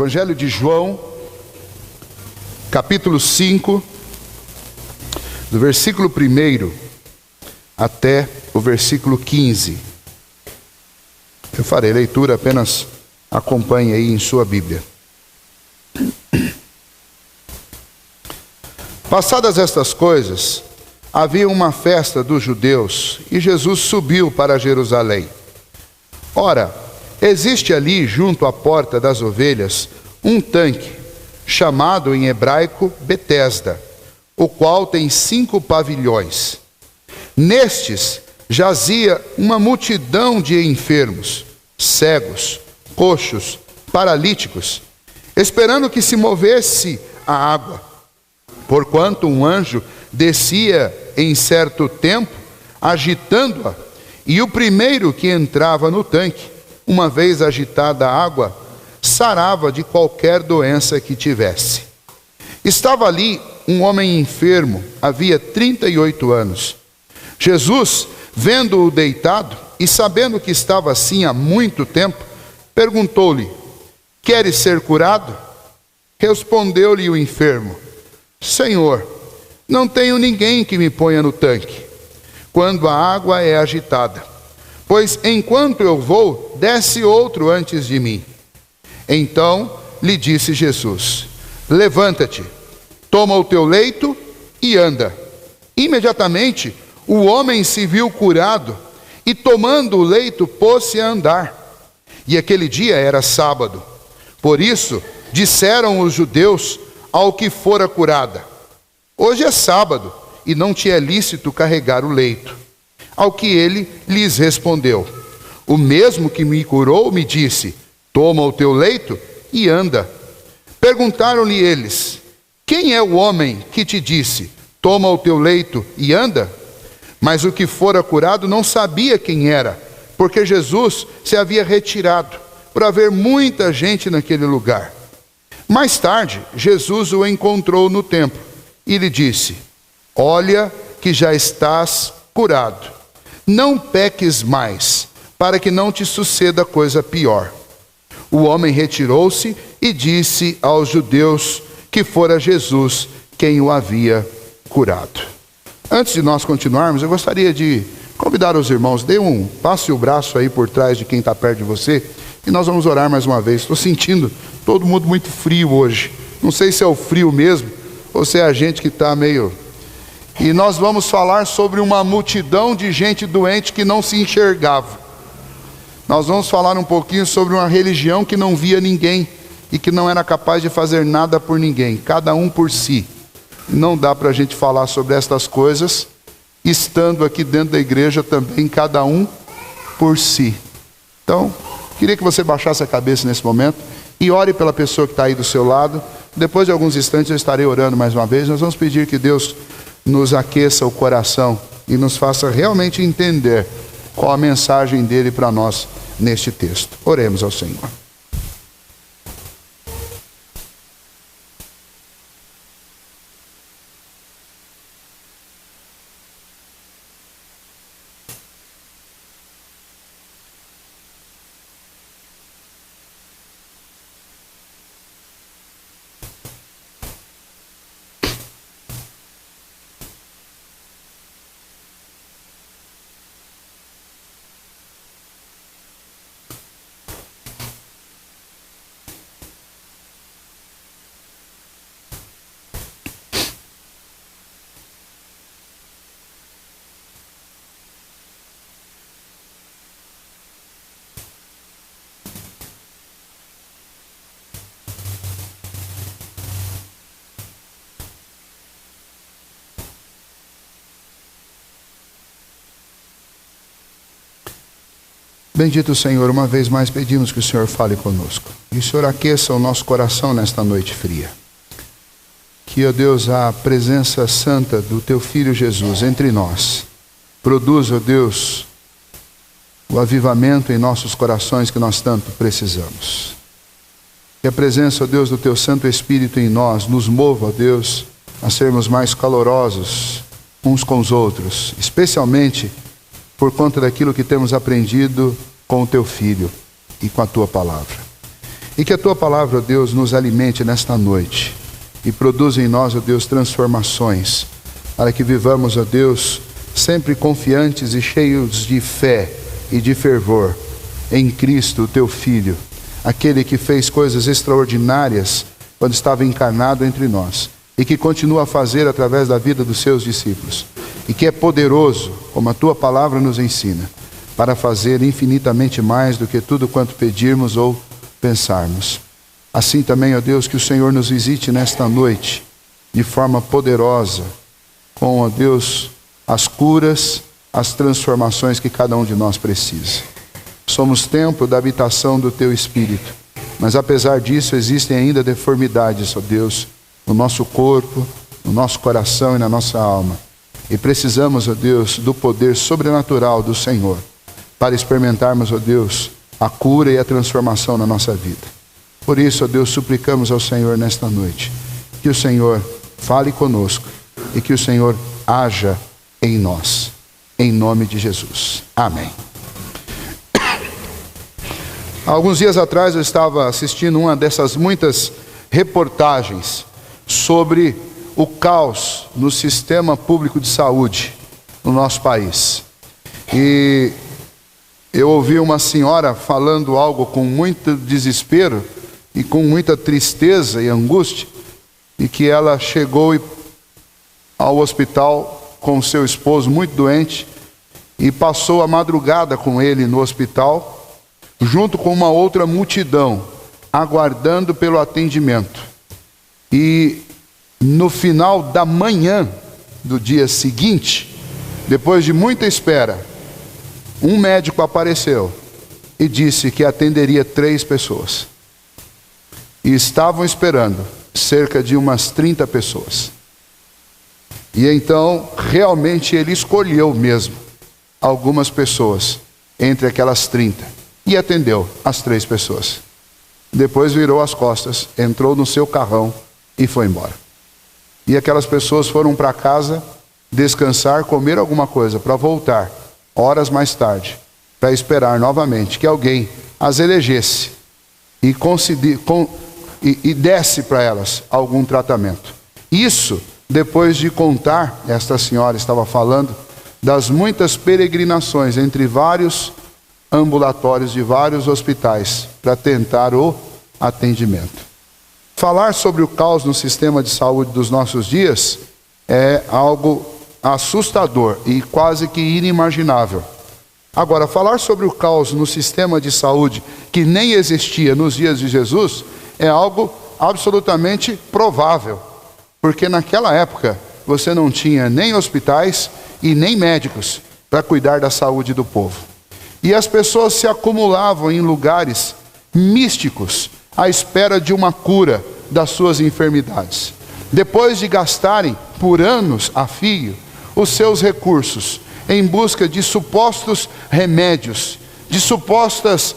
Evangelho de João, capítulo 5, do versículo 1 até o versículo 15. Eu farei leitura, apenas acompanhe aí em sua Bíblia. Passadas estas coisas, havia uma festa dos judeus e Jesus subiu para Jerusalém. Ora, existe ali, junto à porta das ovelhas, um tanque, chamado em hebraico Betesda, o qual tem 5 pavilhões. Nestes jazia uma multidão de enfermos, cegos, coxos, paralíticos, esperando que se movesse a água. Porquanto um anjo descia em certo tempo, agitando-a, e o primeiro que entrava no tanque, uma vez agitada a água, sarava de qualquer doença que tivesse. Estava ali um homem enfermo, havia 38 anos. Jesus, vendo-o deitado e sabendo que estava assim há muito tempo, perguntou-lhe: queres ser curado? Respondeu-lhe o enfermo: Senhor, não tenho ninguém que me ponha no tanque quando a água é agitada, pois enquanto eu vou, desce outro antes de mim. Então lhe disse Jesus: levanta-te, toma o teu leito e anda. Imediatamente o homem se viu curado e, tomando o leito, pôs-se a andar. E aquele dia era sábado. Por isso disseram os judeus ao que fora curada: hoje é sábado e não te é lícito carregar o leito. Ao que ele lhes respondeu: o mesmo que me curou me disse: toma o teu leito e anda. Perguntaram-lhe eles: quem é o homem que te disse: toma o teu leito e anda? Mas o que fora curado não sabia quem era, porque Jesus se havia retirado, por haver muita gente naquele lugar. Mais tarde, Jesus o encontrou no templo e lhe disse: olha que já estás curado. Não peques mais, para que não te suceda coisa pior. O homem retirou-se e disse aos judeus que fora Jesus quem o havia curado. Antes de nós continuarmos, eu gostaria de convidar os irmãos: passe o braço aí por trás de quem está perto de você, e nós vamos orar mais uma vez. Estou sentindo todo mundo muito frio hoje. Não sei se é o frio mesmo, ou se é a gente que está meio... E nós vamos falar sobre uma multidão de gente doente que não se enxergava. Nós vamos falar um pouquinho sobre uma religião que não via ninguém e que não era capaz de fazer nada por ninguém, cada um por si. Não dá para a gente falar sobre estas coisas estando aqui dentro da igreja também, cada um por si. Então, queria que você baixasse a cabeça nesse momento e ore pela pessoa que está aí do seu lado. Depois de alguns instantes eu estarei orando mais uma vez. Nós vamos pedir que Deus nos aqueça o coração e nos faça realmente entender qual a mensagem dele para nós neste texto. Oremos ao Senhor. Bendito Senhor, uma vez mais pedimos que o Senhor fale conosco. E o Senhor aqueça o nosso coração nesta noite fria. Que, ó Deus, a presença santa do Teu Filho Jesus entre nós produza, ó Deus, o avivamento em nossos corações que nós tanto precisamos. Que a presença, ó Deus, do Teu Santo Espírito em nós nos mova, ó Deus, a sermos mais calorosos uns com os outros, especialmente por conta daquilo que temos aprendido com o Teu Filho e com a Tua Palavra. E que a Tua palavra, ó Deus, nos alimente nesta noite e produza em nós, ó Deus, transformações, para que vivamos, ó Deus, sempre confiantes e cheios de fé e de fervor em Cristo, o Teu Filho, aquele que fez coisas extraordinárias quando estava encarnado entre nós e que continua a fazer através da vida dos Seus discípulos e que é poderoso, como a Tua palavra nos ensina, para fazer infinitamente mais do que tudo quanto pedirmos ou pensarmos. Assim também, ó Deus, que o Senhor nos visite nesta noite de forma poderosa, com, ó Deus, as curas, as transformações que cada um de nós precisa. Somos templo da habitação do Teu Espírito, mas apesar disso existem ainda deformidades, ó Deus, no nosso corpo, no nosso coração e na nossa alma. E precisamos, ó Deus, do poder sobrenatural do Senhor para experimentarmos, ó Deus, a cura e a transformação na nossa vida. Por isso, ó Deus, suplicamos ao Senhor nesta noite que o Senhor fale conosco e que o Senhor haja em nós, em nome de Jesus. Amém. Alguns dias atrás eu estava assistindo uma dessas muitas reportagens sobre o caos no sistema público de saúde no nosso país. E eu ouvi uma senhora falando algo com muito desespero e com muita tristeza e angústia, e que ela chegou ao hospital com seu esposo muito doente e passou a madrugada com ele no hospital, junto com uma outra multidão, aguardando pelo atendimento. E no final da manhã do dia seguinte, depois de muita espera, um médico apareceu e disse que atenderia 3 pessoas. E estavam esperando cerca de umas 30 pessoas. E então, realmente, ele escolheu mesmo algumas pessoas entre aquelas 30 e atendeu as 3 pessoas. Depois virou as costas, entrou no seu carrão e foi embora. E aquelas pessoas foram para casa descansar, comer alguma coisa, para voltar horas mais tarde, para esperar novamente que alguém as elegesse e desse para elas algum tratamento. Isso depois de contar, esta senhora estava falando, das muitas peregrinações entre vários ambulatórios de vários hospitais para tentar o atendimento. Falar sobre o caos no sistema de saúde dos nossos dias é algo assustador e quase que inimaginável. Agora, falar sobre o caos no sistema de saúde que nem existia nos dias de Jesus é algo absolutamente provável, porque naquela época você não tinha nem hospitais e nem médicos para cuidar da saúde do povo. E as pessoas se acumulavam em lugares místicos à espera de uma cura das suas enfermidades. Depois de gastarem por anos a fio os seus recursos em busca de supostos remédios, de supostos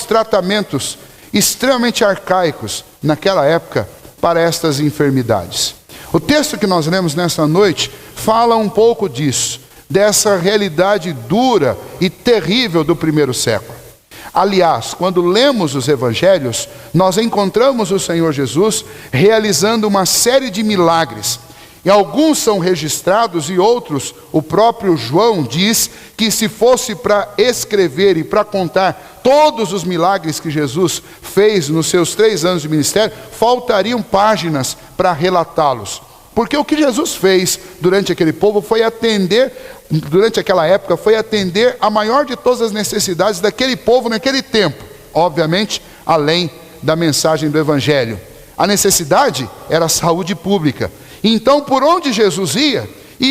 tratamentos extremamente arcaicos naquela época para estas enfermidades. O texto que nós lemos nesta noite fala um pouco disso, dessa realidade dura e terrível do primeiro século. Aliás, quando lemos os evangelhos, nós encontramos o Senhor Jesus realizando uma série de milagres. E alguns são registrados e outros, o próprio João diz que se fosse para escrever e para contar todos os milagres que Jesus fez nos seus 3 anos de ministério, faltariam páginas para relatá-los. Porque o que Jesus fez durante aquele povo foi atender, durante aquela época, foi atender a maior de todas as necessidades daquele povo naquele tempo. Obviamente, além da mensagem do Evangelho. A necessidade era a saúde pública. Então, por onde Jesus ia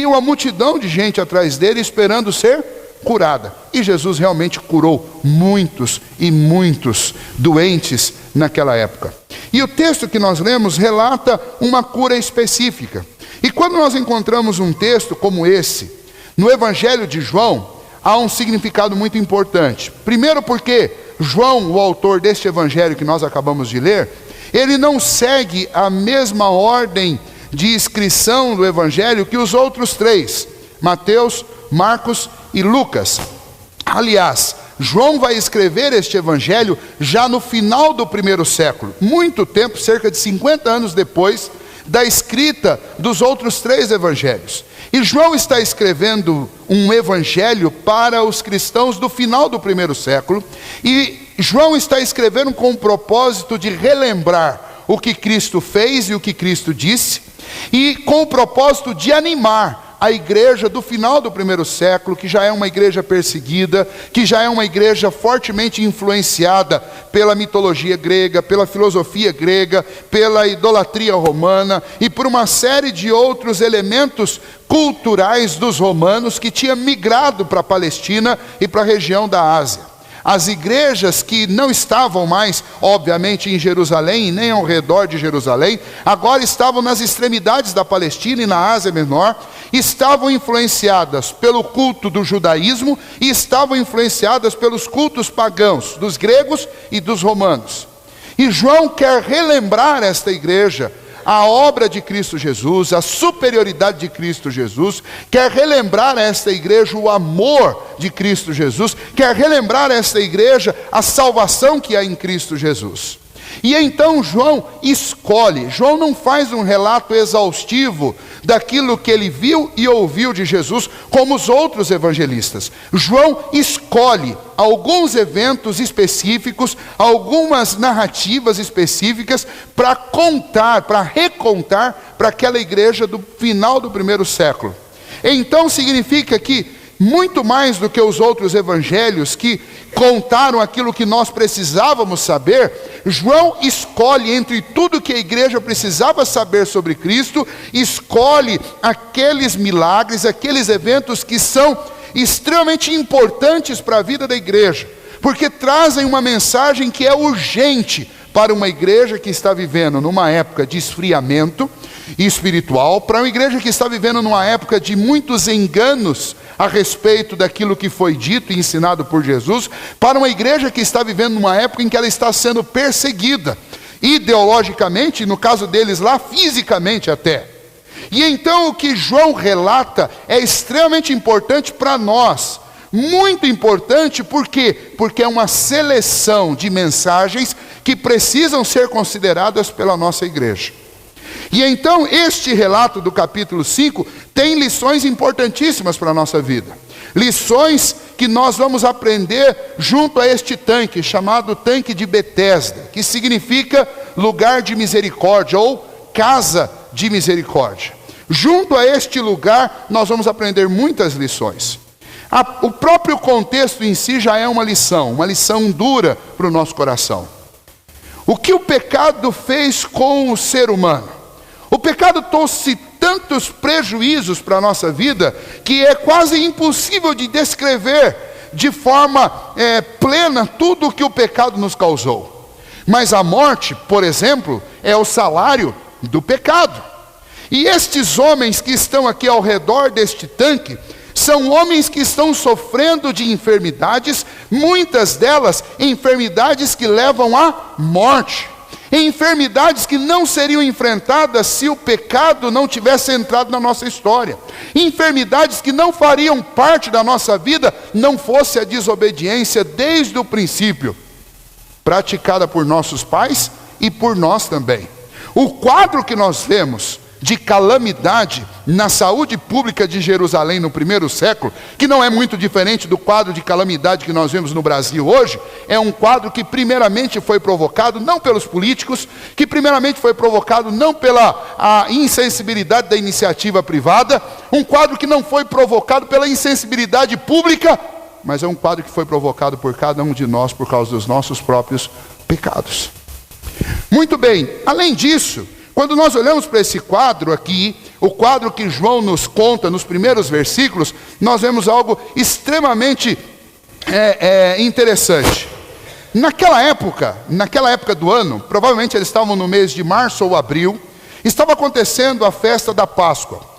uma multidão de gente atrás dele esperando ser curada. E Jesus realmente curou muitos e muitos doentes naquela época. E o texto que nós lemos relata uma cura específica. E quando nós encontramos um texto como esse, no Evangelho de João, há um significado muito importante. Primeiro porque João, o autor deste Evangelho que nós acabamos de ler, ele não segue a mesma ordem de inscrição do Evangelho que os outros 3, Mateus, Marcos e Lucas. Aliás, João vai escrever este evangelho já no final do primeiro século, muito tempo, cerca de 50 anos depois da escrita dos outros 3 evangelhos. E João está escrevendo um evangelho para os cristãos do final do primeiro século, e João está escrevendo com o propósito de relembrar o que Cristo fez e o que Cristo disse, e com o propósito de animar a igreja do final do primeiro século, que já é uma igreja perseguida, que já é uma igreja fortemente influenciada pela mitologia grega, pela filosofia grega, pela idolatria romana e por uma série de outros elementos culturais dos romanos que tinham migrado para a Palestina e para a região da Ásia. As igrejas que não estavam mais, obviamente, em Jerusalém, nem ao redor de Jerusalém, agora estavam nas extremidades da Palestina e na Ásia Menor, estavam influenciadas pelo culto do judaísmo e estavam influenciadas pelos cultos pagãos, dos gregos e dos romanos. E João quer relembrar esta igreja a obra de Cristo Jesus, a superioridade de Cristo Jesus, quer relembrar a esta igreja o amor de Cristo Jesus, quer relembrar a esta igreja a salvação que há em Cristo Jesus. E então João escolhe, João não faz um relato exaustivo daquilo que ele viu e ouviu de Jesus, como os outros evangelistas. João escolhe alguns eventos específicos, algumas narrativas específicas para contar, para recontar para aquela igreja do final do primeiro século. Então significa que muito mais do que os outros evangelhos que contaram aquilo que nós precisávamos saber, João escolhe entre tudo que a igreja precisava saber sobre Cristo, escolhe aqueles milagres, aqueles eventos que são extremamente importantes para a vida da igreja, porque trazem uma mensagem que é urgente para uma igreja que está vivendo numa época de esfriamento espiritual, para uma igreja que está vivendo numa época de muitos enganos a respeito daquilo que foi dito e ensinado por Jesus, para uma igreja que está vivendo numa época em que ela está sendo perseguida, ideologicamente, no caso deles lá, fisicamente até. E então o que João relata é extremamente importante para nós, muito importante, por quê? Porque é uma seleção de mensagens que precisam ser consideradas pela nossa igreja. E então este relato do capítulo 5 tem lições importantíssimas para a nossa vida. Lições que nós vamos aprender junto a este tanque, chamado tanque de Betesda, que significa lugar de misericórdia ou casa de misericórdia. Junto a este lugar nós vamos aprender muitas lições. O próprio contexto em si já é uma lição dura para o nosso coração. O que o pecado fez com o ser humano? O pecado trouxe tantos prejuízos para a nossa vida, que é quase impossível de descrever de forma plena tudo o que o pecado nos causou. Mas a morte, por exemplo, é o salário do pecado. E estes homens que estão aqui ao redor deste tanque, são homens que estão sofrendo de enfermidades, muitas delas enfermidades que levam à morte. Enfermidades que não seriam enfrentadas se o pecado não tivesse entrado na nossa história. Enfermidades que não fariam parte da nossa vida, não fosse a desobediência desde o princípio, praticada por nossos pais e por nós também. O quadro que nós vemos de calamidade na saúde pública de Jerusalém no primeiro século, que não é muito diferente do quadro de calamidade que nós vemos no Brasil hoje, é um quadro que primeiramente foi provocado não pelos políticos, que primeiramente foi provocado não pela a insensibilidade da iniciativa privada, um quadro que não foi provocado pela insensibilidade pública, mas é um quadro que foi provocado por cada um de nós por causa dos nossos próprios pecados. Muito bem, além disso, quando nós olhamos para esse quadro aqui, o quadro que João nos conta nos primeiros versículos, nós vemos algo extremamente interessante. Naquela época do ano, provavelmente eles estavam no mês de março ou abril, estava acontecendo a festa da Páscoa.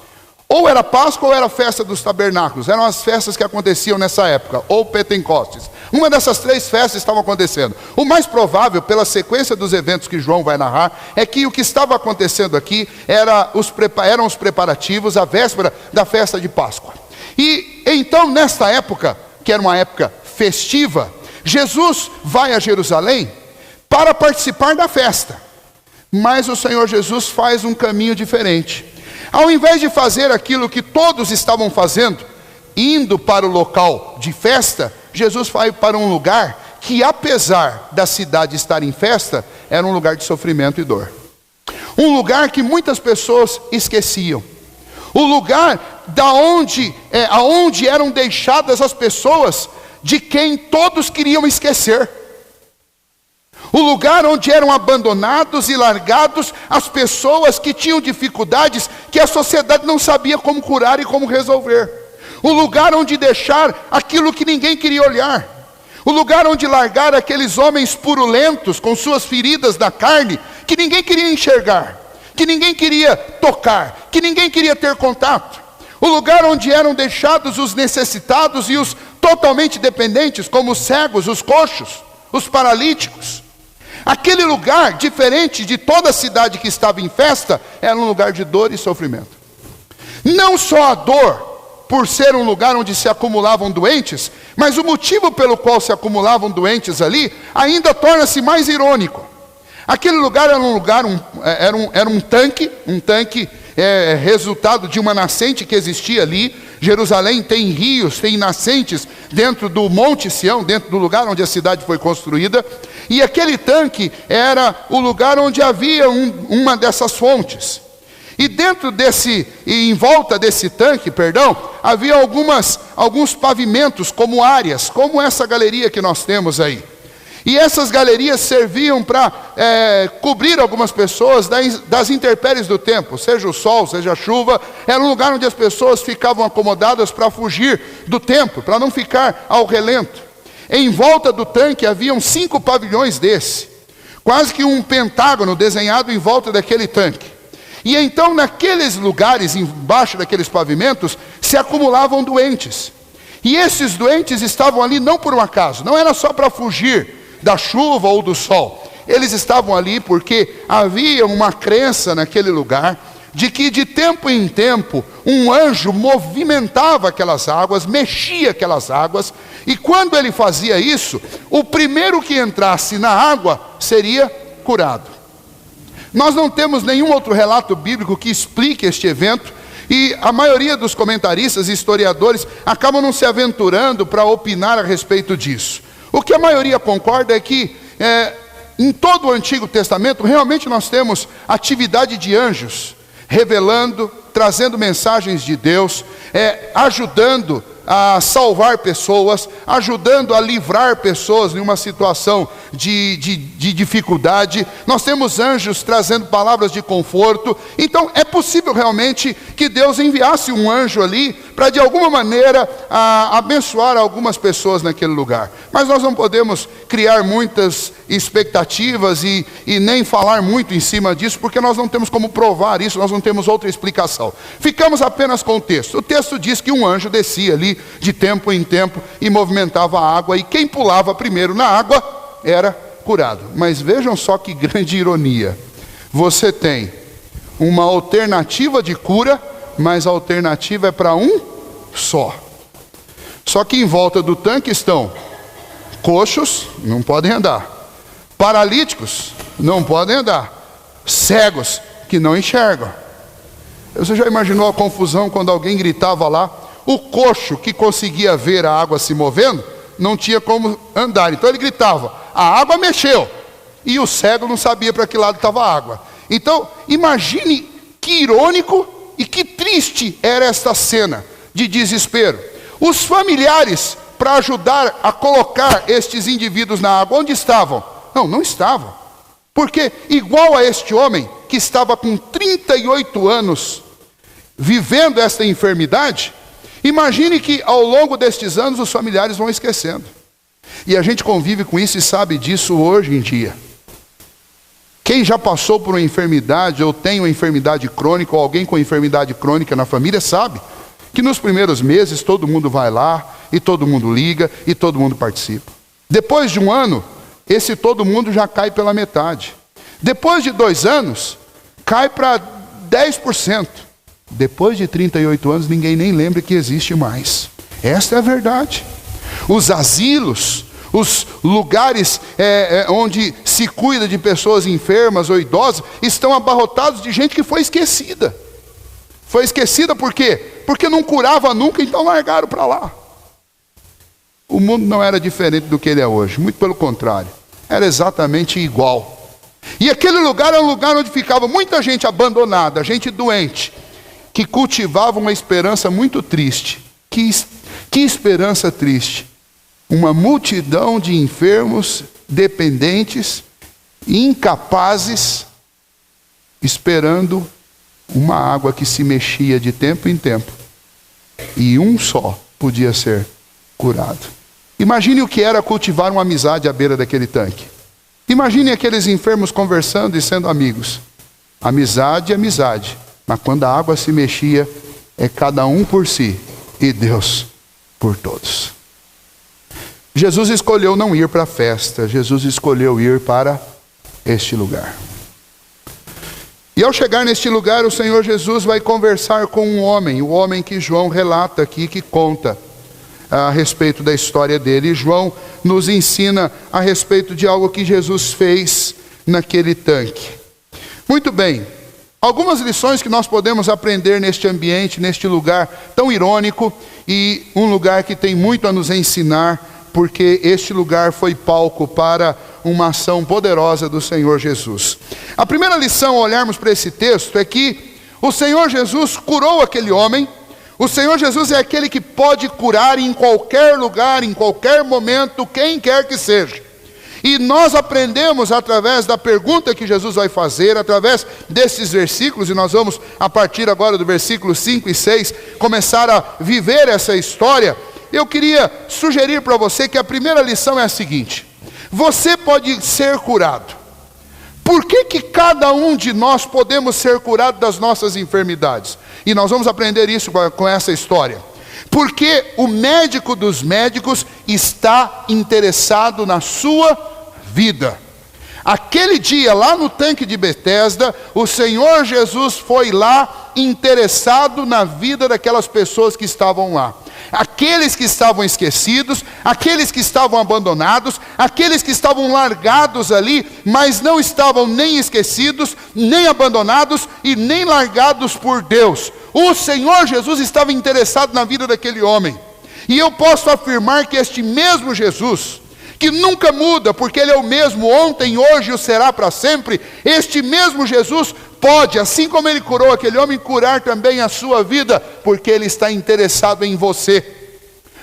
Ou era Páscoa ou era a festa dos tabernáculos, eram as festas que aconteciam nessa época, ou Pentecostes. Uma dessas 3 festas estavam acontecendo. O mais provável, pela sequência dos eventos que João vai narrar, é que o que estava acontecendo aqui eram os preparativos, a véspera da festa de Páscoa. E então, nesta época, que era uma época festiva, Jesus vai a Jerusalém para participar da festa. Mas o Senhor Jesus faz um caminho diferente. Ao invés de fazer aquilo que todos estavam fazendo, indo para o local de festa, Jesus vai para um lugar que, apesar da cidade estar em festa, era um lugar de sofrimento e dor. Um lugar que muitas pessoas esqueciam. O lugar aonde eram deixadas as pessoas de quem todos queriam esquecer. O lugar onde eram abandonados e largados as pessoas que tinham dificuldades que a sociedade não sabia como curar e como resolver. O lugar onde deixar aquilo que ninguém queria olhar. O lugar onde largar aqueles homens purulentos com suas feridas da carne que ninguém queria enxergar, que ninguém queria tocar, que ninguém queria ter contato. O lugar onde eram deixados os necessitados e os totalmente dependentes, como os cegos, os coxos, os paralíticos. Aquele lugar, diferente de toda a cidade que estava em festa, era um lugar de dor e sofrimento. Não só a dor, por ser um lugar onde se acumulavam doentes, mas o motivo pelo qual se acumulavam doentes ali, ainda torna-se mais irônico. Aquele lugar era um tanque resultado de uma nascente que existia ali. Jerusalém tem rios, tem nascentes dentro do Monte Sião, dentro do lugar onde a cidade foi construída. E aquele tanque era o lugar onde havia uma dessas fontes. E em volta desse tanque, havia alguns pavimentos como áreas, como essa galeria que nós temos aí. E essas galerias serviam para cobrir algumas pessoas das intempéries do tempo, seja o sol, seja a chuva. Era um lugar onde as pessoas ficavam acomodadas para fugir do tempo, para não ficar ao relento. Em volta do tanque haviam 5 pavilhões desse, quase que um pentágono desenhado em volta daquele tanque. E então naqueles lugares, embaixo daqueles pavimentos, se acumulavam doentes. E esses doentes estavam ali não por um acaso, não era só para fugir da chuva ou do sol. Eles estavam ali porque havia uma crença naquele lugar de que de tempo em tempo um anjo movimentava aquelas águas, mexia aquelas águas, e quando ele fazia isso, o primeiro que entrasse na água seria curado. Nós não temos nenhum outro relato bíblico que explique este evento, e a maioria dos comentaristas e historiadores acabam não se aventurando para opinar a respeito disso. O que a maioria concorda é que em todo o Antigo Testamento realmente nós temos atividade de anjos, revelando, trazendo mensagens de Deus, ajudando a salvar pessoas, ajudando a livrar pessoas em uma situação de dificuldade. Nós temos anjos trazendo palavras de conforto. Então é possível realmente que Deus enviasse um anjo ali para de alguma maneira abençoar algumas pessoas naquele lugar. Mas nós não podemos criar muitas expectativas e nem falar muito em cima disso, porque nós não temos como provar isso, nós não temos outra explicação. Ficamos apenas com o texto. O texto diz que um anjo descia ali de tempo em tempo e movimentava a água, e quem pulava primeiro na água era curado. Mas vejam só que grande ironia. Você tem uma alternativa de cura, mas a alternativa é para um só. Só que em volta do tanque estão coxos, não podem andar. Paralíticos, não podem andar. Cegos, que não enxergam. Você já imaginou a confusão quando alguém gritava lá? O coxo, que conseguia ver a água se movendo, não tinha como andar. Então ele gritava, a água mexeu. E o cego não sabia para que lado estava a água. Então, imagine que irônico e que triste era esta cena de desespero. Os familiares, para ajudar a colocar estes indivíduos na água, onde estavam? Não estavam. Porque igual a este homem, que estava com 38 anos, vivendo esta enfermidade, imagine que ao longo destes anos os familiares vão esquecendo. E a gente convive com isso e sabe disso hoje em dia. Quem já passou por uma enfermidade ou tem uma enfermidade crônica, ou alguém com enfermidade crônica na família, sabe que nos primeiros meses todo mundo vai lá, e todo mundo liga, e todo mundo participa. Depois de um ano, esse todo mundo já cai pela metade. Depois de 2 anos, cai para 10%. Depois de 38 anos, ninguém nem lembra que existe mais. Esta é a verdade. Os asilos, os lugares onde se cuida de pessoas enfermas ou idosas, estão abarrotados de gente que foi esquecida. Foi esquecida por quê? Porque não curava nunca, então largaram para lá. O mundo não era diferente do que ele é hoje, muito pelo contrário, era exatamente igual. E aquele lugar era um lugar onde ficava muita gente abandonada, gente doente, que cultivava uma esperança muito triste. Que esperança triste! Uma multidão de enfermos, dependentes, incapazes, esperando uma água que se mexia de tempo em tempo. E um só podia ser curado. Imagine o que era cultivar uma amizade à beira daquele tanque. Imagine aqueles enfermos conversando e sendo amigos. Amizade, amizade. Mas quando a água se mexia, é cada um por si e Deus por todos. Jesus escolheu não ir para a festa. Jesus escolheu ir para este lugar. E ao chegar neste lugar, o Senhor Jesus vai conversar com um homem. O homem que João relata aqui, que conta a respeito da história dele. E João nos ensina a respeito de algo que Jesus fez naquele tanque. Muito bem, algumas lições que nós podemos aprender neste ambiente, neste lugar tão irônico, e um lugar que tem muito a nos ensinar, porque este lugar foi palco para uma ação poderosa do Senhor Jesus. A primeira lição ao olharmos para esse texto é que o Senhor Jesus curou aquele homem. O Senhor Jesus é aquele que pode curar em qualquer lugar, em qualquer momento, quem quer que seja. E nós aprendemos através da pergunta que Jesus vai fazer, através desses versículos, e nós vamos, a partir agora do versículo 5 e 6, começar a viver essa história. Eu queria sugerir para você que a primeira lição é a seguinte: você pode ser curado. Por que cada um de nós podemos ser curado das nossas enfermidades? E nós vamos aprender isso com essa história. Porque o médico dos médicos está interessado na sua vida. Aquele dia, lá no tanque de Betesda, o Senhor Jesus foi lá interessado na vida daquelas pessoas que estavam lá. Aqueles que estavam esquecidos, aqueles que estavam abandonados, aqueles que estavam largados ali, mas não estavam nem esquecidos, nem abandonados e nem largados por Deus. O Senhor Jesus estava interessado na vida daquele homem. E eu posso afirmar que este mesmo Jesus, que nunca muda, porque Ele é o mesmo ontem, hoje e o será para sempre, este mesmo Jesus pode, assim como Ele curou aquele homem, curar também a sua vida, porque Ele está interessado em você,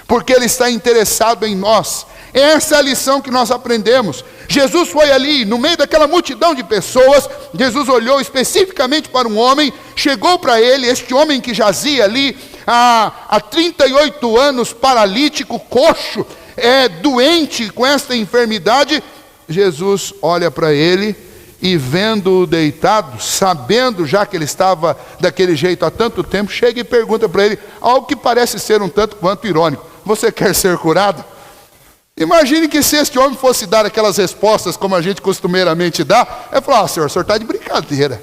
porque Ele está interessado em nós. Essa é a lição que nós aprendemos. Jesus foi ali, no meio daquela multidão de pessoas, Jesus olhou especificamente para um homem, chegou para ele, este homem que jazia ali há 38 anos, paralítico, coxo, doente com esta enfermidade. Jesus olha para ele e, vendo-o deitado, sabendo já que ele estava daquele jeito há tanto tempo, chega e pergunta para ele algo que parece ser um tanto quanto irônico: você quer ser curado? Imagine que se este homem fosse dar aquelas respostas como a gente costumeiramente dá, eu falar: senhor, o senhor está de brincadeira.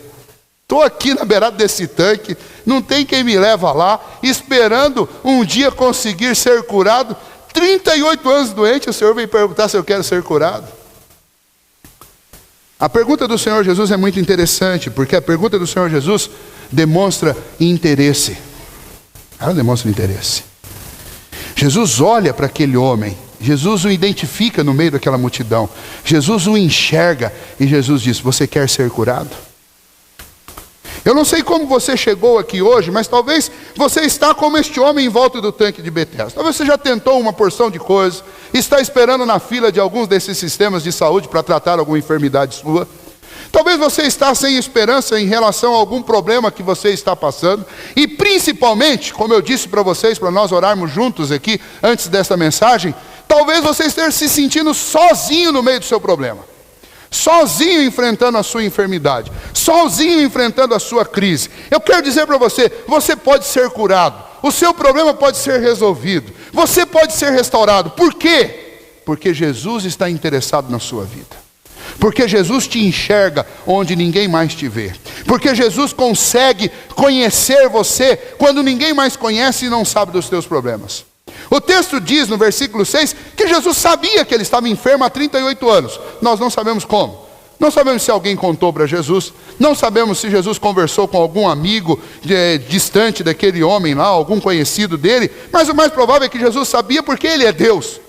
Estou aqui na beirada desse tanque, não tem quem me leva lá, esperando um dia conseguir ser curado. 38 anos doente, o Senhor vem perguntar se eu quero ser curado. A pergunta do Senhor Jesus é muito interessante, porque a pergunta do Senhor Jesus demonstra interesse. Ela demonstra interesse. Jesus olha para aquele homem, Jesus o identifica no meio daquela multidão, Jesus o enxerga e Jesus diz: você quer ser curado? Eu não sei como você chegou aqui hoje, mas talvez você está como este homem em volta do tanque de Betesda. Talvez você já tentou uma porção de coisas, está esperando na fila de alguns desses sistemas de saúde para tratar alguma enfermidade sua. Talvez você está sem esperança em relação a algum problema que você está passando. E principalmente, como eu disse para vocês, para nós orarmos juntos aqui, antes desta mensagem, talvez você esteja se sentindo sozinho no meio do seu problema. Sozinho enfrentando a sua enfermidade, sozinho enfrentando a sua crise. Eu quero dizer para você, você pode ser curado, o seu problema pode ser resolvido, você pode ser restaurado. Por quê? Porque Jesus está interessado na sua vida, porque Jesus te enxerga onde ninguém mais te vê, porque Jesus consegue conhecer você quando ninguém mais conhece e não sabe dos teus problemas. O texto diz no versículo 6 que Jesus sabia que ele estava enfermo há 38 anos. Nós não sabemos como. Não sabemos se alguém contou para Jesus. Não sabemos se Jesus conversou com algum amigo distante daquele homem lá, algum conhecido dele. Mas o mais provável é que Jesus sabia porque ele é Deus.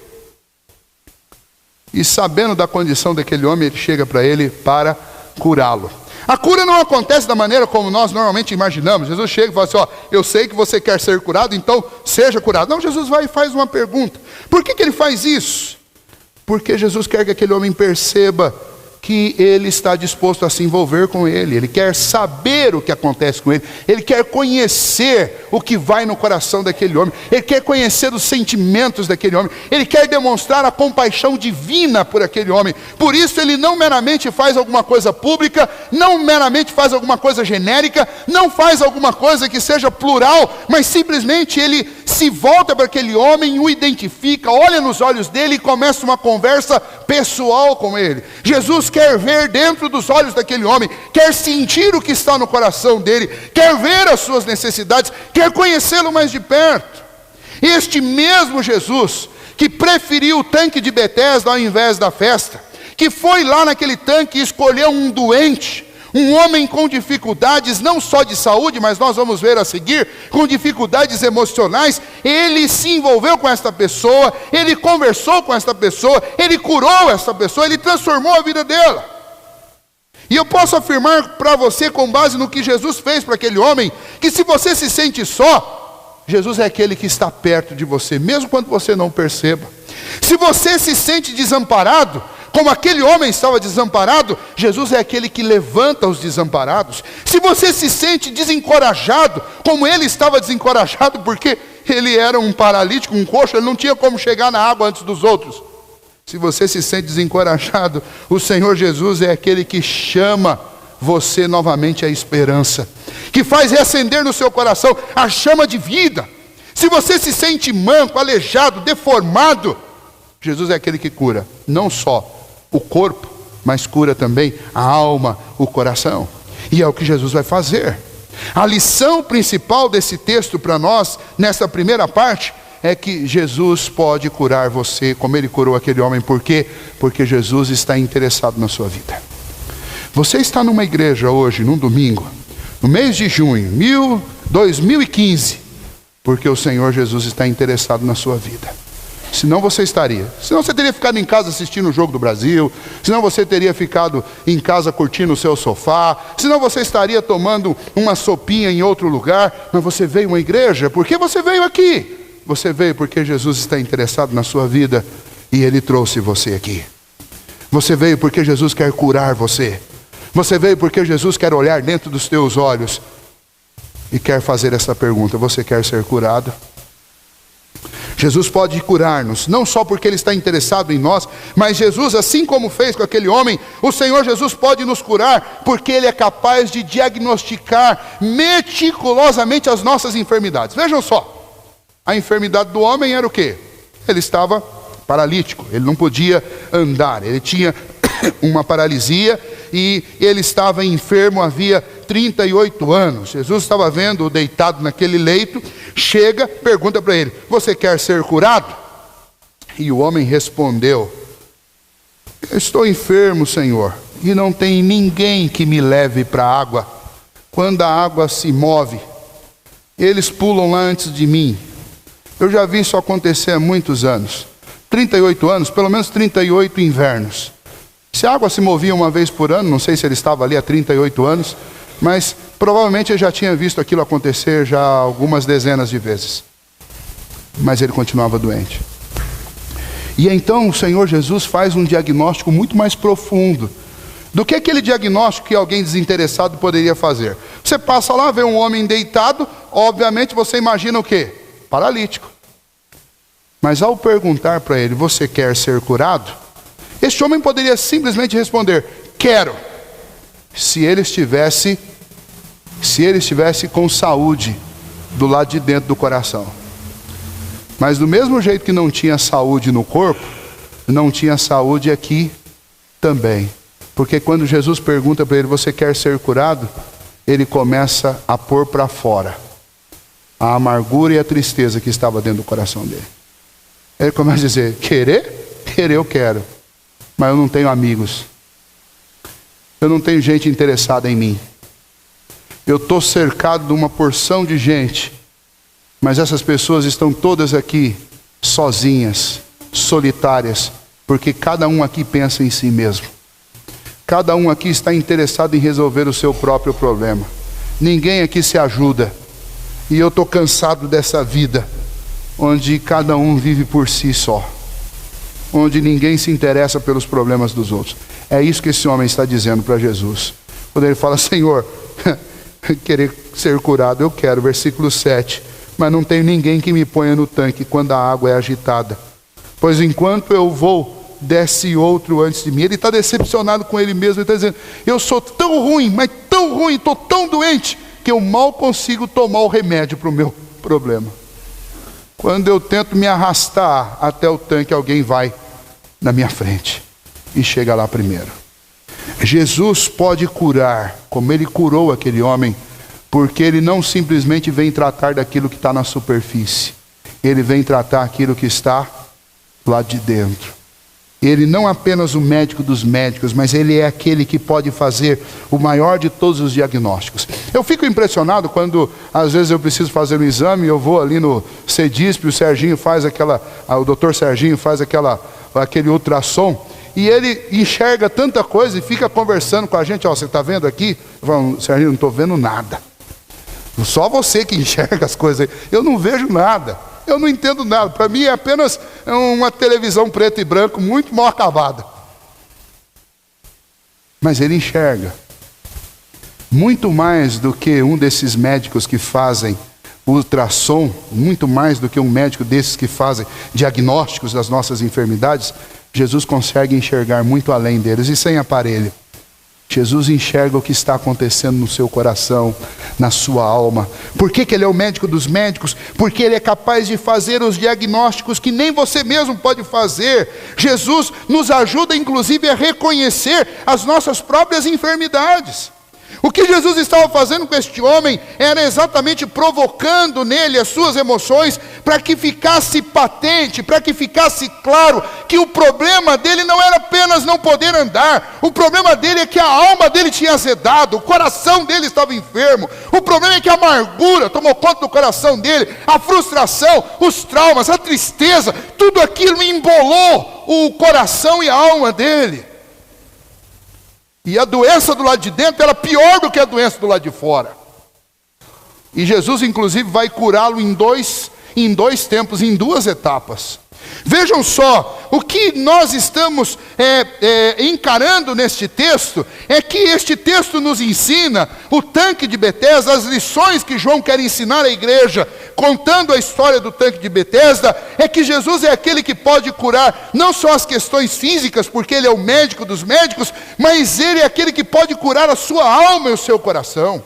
E sabendo da condição daquele homem, ele chega para ele para curá-lo. A cura não acontece da maneira como nós normalmente imaginamos. Jesus chega e fala assim, eu sei que você quer ser curado, então seja curado. Não, Jesus vai e faz uma pergunta. Por que ele faz isso? Porque Jesus quer que aquele homem perceba que ele está disposto a se envolver com ele. Ele quer saber o que acontece com ele. Ele quer conhecer o que vai no coração daquele homem. Ele quer conhecer os sentimentos daquele homem. Ele quer demonstrar a compaixão divina por aquele homem. Por isso ele não meramente faz alguma coisa pública, não meramente faz alguma coisa genérica, não faz alguma coisa que seja plural, mas simplesmente ele se volta para aquele homem, o identifica, olha nos olhos dele e começa uma conversa pessoal com ele. Jesus quer ver dentro dos olhos daquele homem, quer sentir o que está no coração dele, quer ver as suas necessidades, quer conhecê-lo mais de perto. Este mesmo Jesus, que preferiu o tanque de Betesda ao invés da festa, que foi lá naquele tanque e escolheu um doente, um homem com dificuldades, não só de saúde, mas nós vamos ver a seguir, com dificuldades emocionais, ele se envolveu com esta pessoa, ele conversou com esta pessoa, ele curou esta pessoa, ele transformou a vida dela. E eu posso afirmar para você, com base no que Jesus fez para aquele homem, que se você se sente só, Jesus é aquele que está perto de você, mesmo quando você não perceba. Se você se sente desamparado, como aquele homem estava desamparado, Jesus é aquele que levanta os desamparados. Se você se sente desencorajado, como ele estava desencorajado, porque ele era um paralítico, um coxo, ele não tinha como chegar na água antes dos outros. Se você se sente desencorajado, o Senhor Jesus é aquele que chama você novamente à esperança, que faz reacender no seu coração a chama de vida. Se você se sente manco, aleijado, deformado, Jesus é aquele que cura, não só o corpo, mas cura também a alma, o coração. E é o que Jesus vai fazer. A lição principal desse texto para nós, nessa primeira parte, é que Jesus pode curar você, como ele curou aquele homem. Por quê? Porque Jesus está interessado na sua vida. Você está numa igreja hoje, num domingo, no mês de junho, 2015, porque o Senhor Jesus está interessado na sua vida. Senão você estaria. Senão você teria ficado em casa assistindo o Jogo do Brasil. Senão você teria ficado em casa curtindo o seu sofá. Senão você estaria tomando uma sopinha em outro lugar. Mas você veio a uma igreja. Por que você veio aqui? Você veio porque Jesus está interessado na sua vida e Ele trouxe você aqui. Você veio porque Jesus quer curar você. Você veio porque Jesus quer olhar dentro dos teus olhos e quer fazer essa pergunta: você quer ser curado? Jesus pode curar-nos, não só porque Ele está interessado em nós, mas Jesus, assim como fez com aquele homem, o Senhor Jesus pode nos curar, porque Ele é capaz de diagnosticar meticulosamente as nossas enfermidades. Vejam só, a enfermidade do homem era o quê? Ele estava paralítico, ele não podia andar, ele tinha uma paralisia e ele estava enfermo havia 38 anos. Jesus estava vendo-o deitado naquele leito, chega, pergunta para ele: você quer ser curado? E o homem respondeu: eu estou enfermo, Senhor, e não tem ninguém que me leve para a água. Quando a água se move, eles pulam lá antes de mim. Eu já vi isso acontecer há muitos anos. 38 anos, pelo menos 38 invernos. Se a água se movia uma vez por ano, não sei se ele estava ali há 38 anos, mas provavelmente ele já tinha visto aquilo acontecer já algumas dezenas de vezes. Mas ele continuava doente. E então o Senhor Jesus faz um diagnóstico muito mais profundo do que aquele diagnóstico que alguém desinteressado poderia fazer. Você passa lá, vê um homem deitado, obviamente você imagina o quê? Paralítico. Mas ao perguntar para ele: você quer ser curado? Este homem poderia simplesmente responder: quero, se ele estivesse com saúde do lado de dentro do coração. Mas do mesmo jeito que não tinha saúde no corpo, não tinha saúde aqui também. Porque quando Jesus pergunta para ele: você quer ser curado? Ele começa a pôr para fora a amargura e a tristeza que estava dentro do coração dele. Ele começa a dizer, querer? Querer eu quero, mas eu não tenho amigos. Eu não tenho gente interessada em mim. Eu estou cercado de uma porção de gente, mas essas pessoas estão todas aqui sozinhas, solitárias, porque cada um aqui pensa em si mesmo. Cada um aqui está interessado em resolver o seu próprio problema. Ninguém aqui se ajuda. E eu estou cansado dessa vida, onde cada um vive por si só, onde ninguém se interessa pelos problemas dos outros. É isso que esse homem está dizendo para Jesus. Quando ele fala, Senhor, querer ser curado, eu quero, versículo 7. Mas não tem ninguém que me ponha no tanque quando a água é agitada. Pois enquanto eu vou, desce outro antes de mim. Ele está decepcionado com ele mesmo. Ele está dizendo, eu sou tão ruim, mas tão ruim, estou tão doente, que eu mal consigo tomar o remédio para o meu problema. Quando eu tento me arrastar até o tanque, alguém vai na minha frente e chega lá primeiro. Jesus pode curar, como ele curou aquele homem, porque ele não simplesmente vem tratar daquilo que está na superfície. Ele vem tratar aquilo que está lá de dentro. Ele não é apenas o médico dos médicos, mas ele é aquele que pode fazer o maior de todos os diagnósticos. Eu fico impressionado quando, às vezes, eu preciso fazer um exame, eu vou ali no CEDISP, o Serginho faz o doutor Serginho faz aquele ultrassom, e ele enxerga tanta coisa e fica conversando com a gente, ó, você está vendo aqui? Eu falo, Serginho, não estou vendo nada. Só você que enxerga as coisas aí. Eu não vejo nada. Eu não entendo nada. Para mim é apenas uma televisão preto e branco muito mal acabada. Mas ele enxerga. Muito mais do que um desses médicos que fazem ultrassom, muito mais do que um médico desses que fazem diagnósticos das nossas enfermidades, Jesus consegue enxergar muito além deles e sem aparelho. Jesus enxerga o que está acontecendo no seu coração, na sua alma. Por que ele é o médico dos médicos? Porque ele é capaz de fazer os diagnósticos que nem você mesmo pode fazer. Jesus nos ajuda inclusive a reconhecer as nossas próprias enfermidades. O que Jesus estava fazendo com este homem era exatamente provocando nele as suas emoções, para que ficasse patente, para que ficasse claro que o problema dele não era apenas não poder andar. O problema dele é que a alma dele tinha azedado, o coração dele estava enfermo. O problema é que a amargura tomou conta do coração dele, a frustração, os traumas, a tristeza, tudo aquilo embolou o coração e a alma dele. E a doença do lado de dentro era pior do que a doença do lado de fora. E Jesus inclusive vai curá-lo em dois tempos, em duas etapas. Vejam só, o que nós estamos encarando neste texto, é que este texto nos ensina, o tanque de Betesda, as lições que João quer ensinar à igreja, contando a história do tanque de Betesda, é que Jesus é aquele que pode curar não só as questões físicas, porque ele é o médico dos médicos, mas ele é aquele que pode curar a sua alma e o seu coração.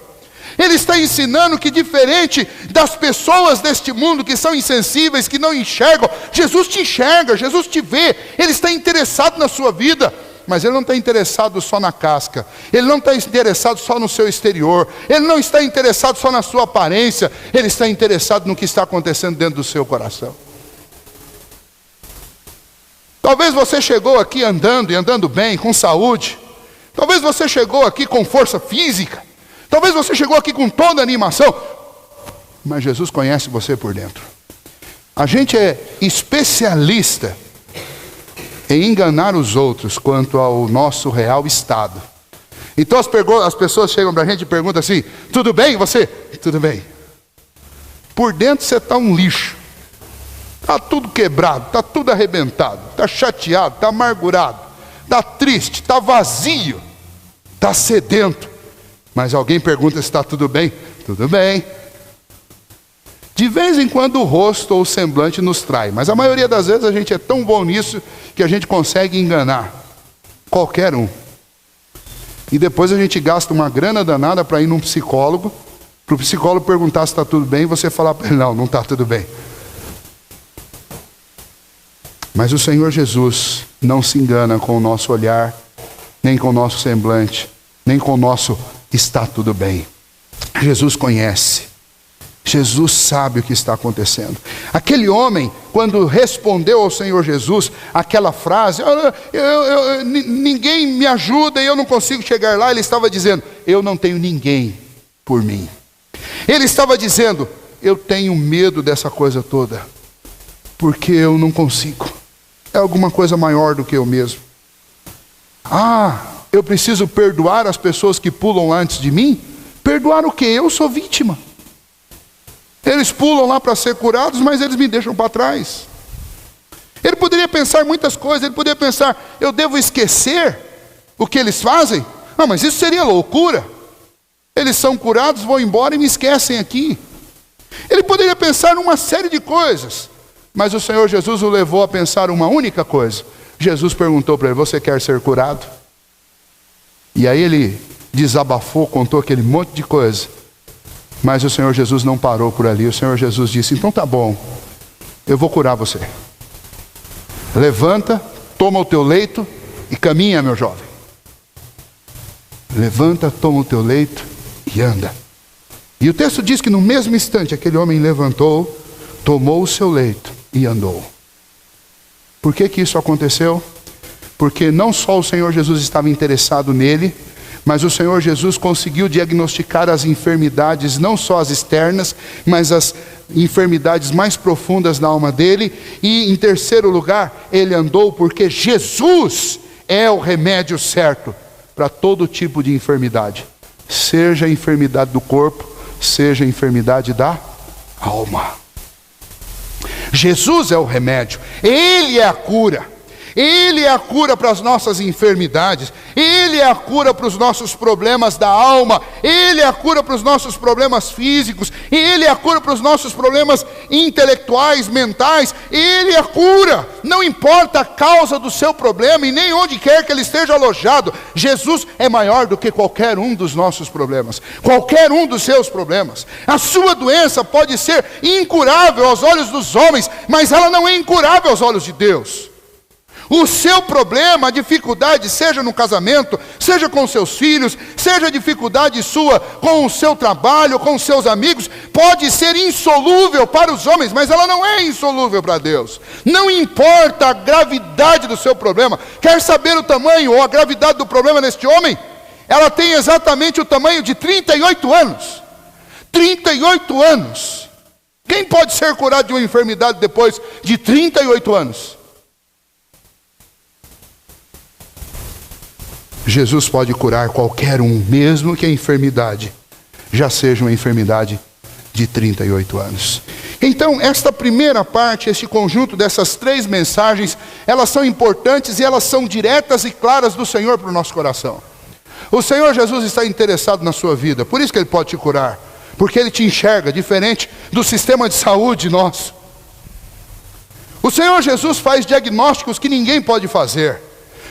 Ele está ensinando que, diferente das pessoas deste mundo que são insensíveis, que não enxergam, Jesus te enxerga, Jesus te vê, Ele está interessado na sua vida, mas Ele não está interessado só na casca, Ele não está interessado só no seu exterior, Ele não está interessado só na sua aparência, Ele está interessado no que está acontecendo dentro do seu coração. Talvez você chegou aqui andando e andando bem, com saúde, talvez você chegou aqui com força física, talvez você chegou aqui com toda a animação, mas Jesus conhece você por dentro. A gente é especialista em enganar os outros quanto ao nosso real estado. Então as pessoas chegam para a gente e perguntam assim, tudo bem você? Tudo bem. Por dentro você está um lixo. Está tudo quebrado, está tudo arrebentado, está chateado, está amargurado, está triste, está vazio, está sedento. Mas alguém pergunta se está tudo bem? Tudo bem. De vez em quando o rosto ou o semblante nos trai, mas a maioria das vezes a gente é tão bom nisso que a gente consegue enganar qualquer um. E depois a gente gasta uma grana danada para ir num psicólogo, para o psicólogo perguntar se está tudo bem, e você falar para ele, não está tudo bem. Mas o Senhor Jesus não se engana com o nosso olhar, nem com o nosso semblante, nem com o nosso está tudo bem. Jesus conhece. Jesus sabe o que está acontecendo. Aquele homem, quando respondeu ao Senhor Jesus aquela frase, ninguém me ajuda e eu não consigo chegar lá, ele estava dizendo, eu não tenho ninguém por mim. Ele estava dizendo, eu tenho medo dessa coisa toda, porque eu não consigo. É alguma coisa maior do que eu mesmo. Eu preciso perdoar as pessoas que pulam lá antes de mim? Perdoar o quê? Eu sou vítima. Eles pulam lá para ser curados, mas eles me deixam para trás. Ele poderia pensar muitas coisas, ele poderia pensar, eu devo esquecer o que eles fazem? Mas isso seria loucura. Eles são curados, vão embora e me esquecem aqui. Ele poderia pensar numa série de coisas, mas o Senhor Jesus o levou a pensar uma única coisa. Jesus perguntou para ele, você quer ser curado? E aí ele desabafou, contou aquele monte de coisa. Mas o Senhor Jesus não parou por ali. O Senhor Jesus disse, então tá bom, eu vou curar você. Levanta, toma o teu leito e caminha, meu jovem. Levanta, toma o teu leito e anda. E o texto diz que no mesmo instante aquele homem levantou, tomou o seu leito e andou. Por que isso aconteceu? Porque não só o Senhor Jesus estava interessado nele, mas o Senhor Jesus conseguiu diagnosticar as enfermidades, não só as externas, mas as enfermidades mais profundas na alma dele. E em terceiro lugar, ele andou porque Jesus é o remédio certo para todo tipo de enfermidade. Seja a enfermidade do corpo, seja a enfermidade da alma. Jesus é o remédio, Ele é a cura. Ele é a cura para as nossas enfermidades, Ele é a cura para os nossos problemas da alma, Ele é a cura para os nossos problemas físicos, Ele é a cura para os nossos problemas intelectuais, mentais, Ele é a cura. Não importa a causa do seu problema e nem onde quer que ele esteja alojado, Jesus é maior do que qualquer um dos nossos problemas, qualquer um dos seus problemas. A sua doença pode ser incurável aos olhos dos homens, mas ela não é incurável aos olhos de Deus. O seu problema, a dificuldade, seja no casamento, seja com seus filhos, seja a dificuldade sua com o seu trabalho, com os seus amigos, pode ser insolúvel para os homens, mas ela não é insolúvel para Deus. Não importa a gravidade do seu problema. Quer saber o tamanho ou a gravidade do problema neste homem? Ela tem exatamente o tamanho de 38 anos. 38 anos. Quem pode ser curado de uma enfermidade depois de 38 anos? Jesus pode curar qualquer um, mesmo que a enfermidade já seja uma enfermidade de 38 anos. Então, esta primeira parte, este conjunto dessas 3 mensagens, elas são importantes e elas são diretas e claras do Senhor para o nosso coração. O Senhor Jesus está interessado na sua vida, por isso que Ele pode te curar, porque Ele te enxerga diferente do sistema de saúde nosso. O Senhor Jesus faz diagnósticos que ninguém pode fazer.